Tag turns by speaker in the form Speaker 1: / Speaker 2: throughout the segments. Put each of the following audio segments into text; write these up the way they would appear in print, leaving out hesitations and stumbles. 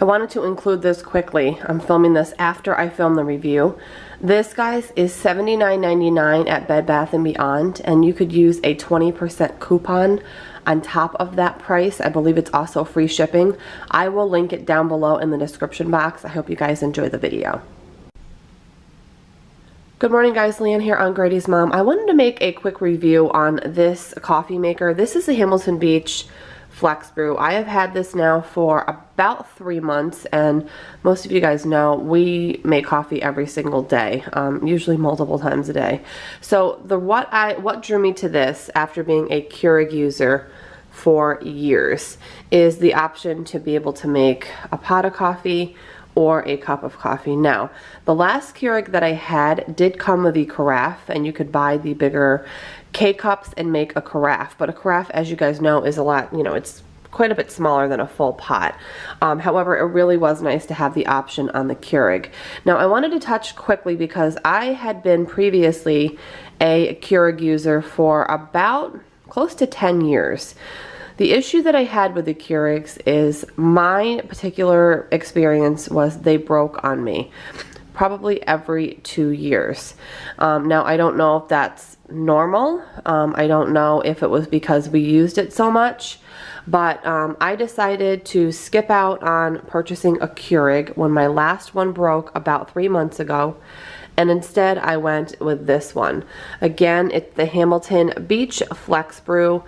Speaker 1: wanted to include this quickly. I'm filming this after I film the review. This, guys, is $79.99 at Bed Bath & Beyond, and you could use a 20% coupon on top of that price. I believe it's also free shipping. I will link it down below in the description box. I hope you guys enjoy the video. Good morning, guys. Leanne here on GradysMom. I wanted to make a quick review on this coffee maker. This is the Hamilton Beach Flex Brew. I have had this now for about 3 months, and most of you guys know we make coffee every single day, usually multiple times a day. So what drew me to this after being a Keurig user for years is the option to be able to make a pot of coffee or a cup of coffee. Now, the last Keurig that I had did come with the carafe, and you could buy the bigger K-cups and make a carafe. But a carafe, as you guys know, is a lot, it's quite a bit smaller than a full pot. However, it really was nice to have the option on the Keurig. Now, I wanted to touch quickly because I had been previously a Keurig user for about close to 10 years. The issue that I had with the Keurigs is my particular experience was they broke on me probably every 2 years. Now, I don't know if that's normal. I don't know if it was because we used it so much, but I decided to skip out on purchasing a Keurig when my last one broke about 3 months ago. And instead I went with this one. Again, it's the Hamilton Beach Flex Brew.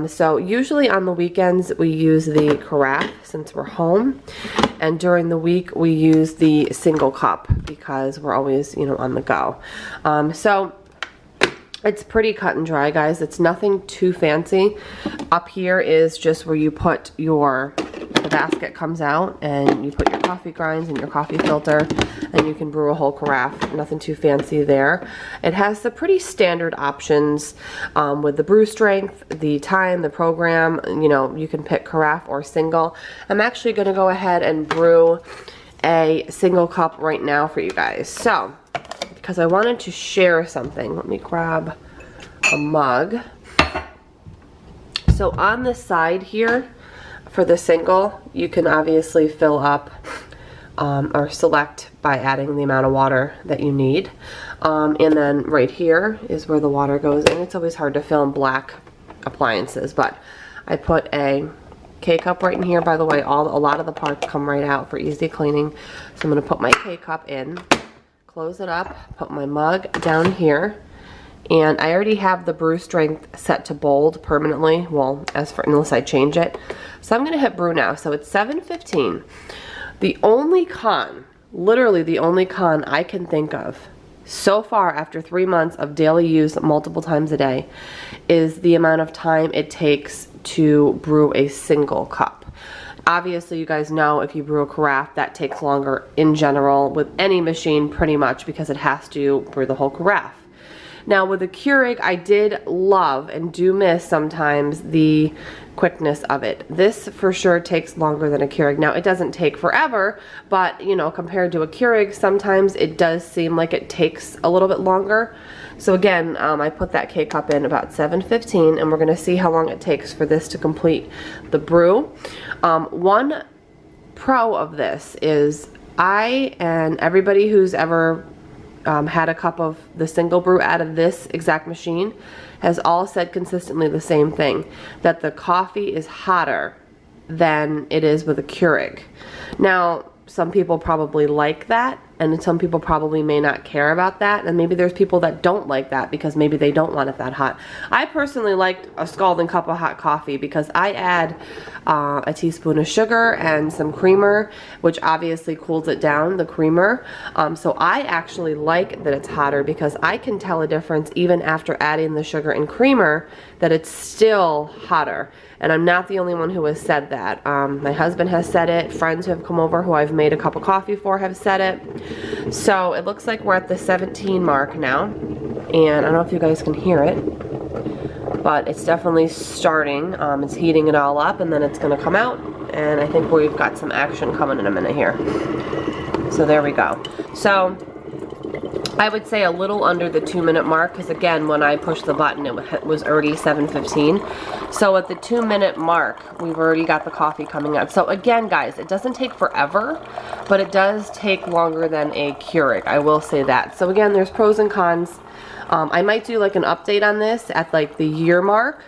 Speaker 1: So usually on the weekends we use the carafe since we're home. And during the week we use the single cup because we're always, on the go. So it's pretty cut and dry, guys. It's nothing too fancy. Up here is just where you put the basket comes out, and you put your coffee grinds and your coffee filter, and you can brew a whole carafe. Nothing too fancy there. It has the pretty standard options with the brew strength, the time, the program. You can pick carafe or single. I'm actually going to go ahead and brew a single cup right now for you guys. So, because I wanted to share something, let me grab a mug. So on the side here, for the single, you can obviously fill up or select by adding the amount of water that you need. And then right here is where the water goes in. It's always hard to film black appliances, but I put a K-cup right in here. By the way, a lot of the parts come right out for easy cleaning. So I'm going to put my K-cup in, close it up, put my mug down here. And I already have the brew strength set to bold permanently, well, unless I change it. So I'm gonna hit brew now. So it's 7:15. The only con, literally the only con I can think of so far after 3 months of daily use multiple times a day is the amount of time it takes to brew a single cup. Obviously, you guys know if you brew a carafe, that takes longer in general with any machine pretty much because it has to brew the whole carafe. Now with the Keurig, I did love and do miss sometimes the quickness of it. This for sure takes longer than a Keurig. Now it doesn't take forever, but compared to a Keurig, sometimes it does seem like it takes a little bit longer. So again, I put that K-cup in about 7:15, and we're gonna see how long it takes for this to complete the brew. One pro of this is I and everybody who's ever had a cup of the single brew out of this exact machine has all said consistently the same thing, that the coffee is hotter than it is with a Keurig. Now, some people probably like that, and some people probably may not care about that, and maybe there's people that don't like that because maybe they don't want it that hot. I personally like a scalding cup of hot coffee because I add a teaspoon of sugar and some creamer, which obviously cools it down, the creamer. So I actually like that it's hotter because I can tell a difference even after adding the sugar and creamer that it's still hotter. And I'm not the only one who has said that. My husband has said it. Friends who have come over who I've made a cup of coffee for have said it. So it looks like we're at the 17 mark now. And I don't know if you guys can hear it, but it's definitely starting. It's heating it all up, and then it's going to come out. And I think we've got some action coming in a minute here. So there we go. So I would say a little under the 2-minute mark, because again, when I pushed the button, it was already 7:15. So at the 2-minute mark, we've already got the coffee coming out. So again, guys, it doesn't take forever, but it does take longer than a Keurig. I will say that. So again, there's pros and cons. I might do like an update on this at like the year mark.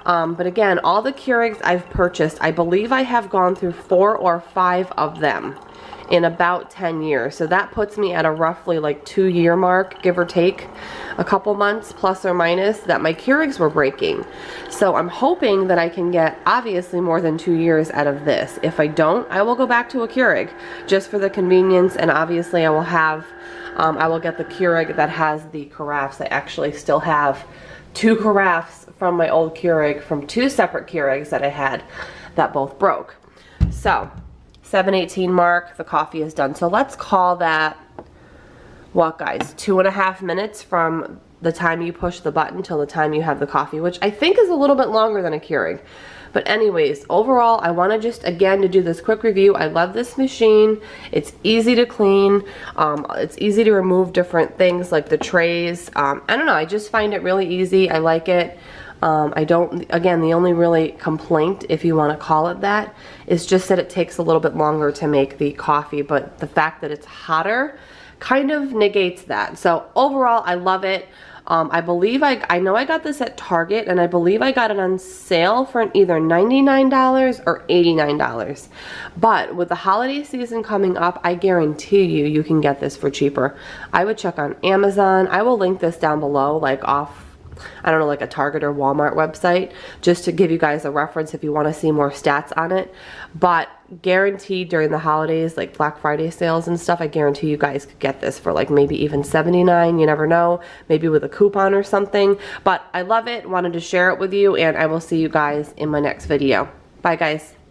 Speaker 1: But again, all the Keurigs I've purchased, I believe I have gone through 4 or 5 of them in about 10 years. So that puts me at a roughly like 2-year mark, give or take a couple months plus or minus, that my Keurigs were breaking. So I'm hoping that I can get obviously more than 2 years out of this. If I don't, I will go back to a Keurig just for the convenience, and obviously I will have, I will get the Keurig that has the carafes. I actually still have 2 carafes from my old Keurig, from 2 separate Keurigs that I had that both broke. So 7:18 mark, the coffee is done. So let's call that, what guys, 2.5 minutes from the time you push the button till the time you have the coffee, which I think is a little bit longer than a Keurig. But anyways, overall, I want to just, again, to do this quick review. I love this machine. It's easy to clean. It's easy to remove different things like the trays. I don't know, I just find it really easy. I like it. I don't, again, the only really complaint, if you want to call it that, is just that it takes a little bit longer to make the coffee, but the fact that it's hotter kind of negates that. So overall, I love it. I believe I know I got this at Target, and I believe I got it on sale for either $99 or $89. But with the holiday season coming up, I guarantee you can get this for cheaper. I would check on Amazon. I will link this down below, like off, I don't know, like a Target or Walmart website, just to give you guys a reference if you want to see more stats on it. But guaranteed during the holidays, like Black Friday sales and stuff, I guarantee you guys could get this for like maybe even $79. You never know, maybe with a coupon or something. But I love it, wanted to share it with you, and I will see you guys in my next video. Bye guys.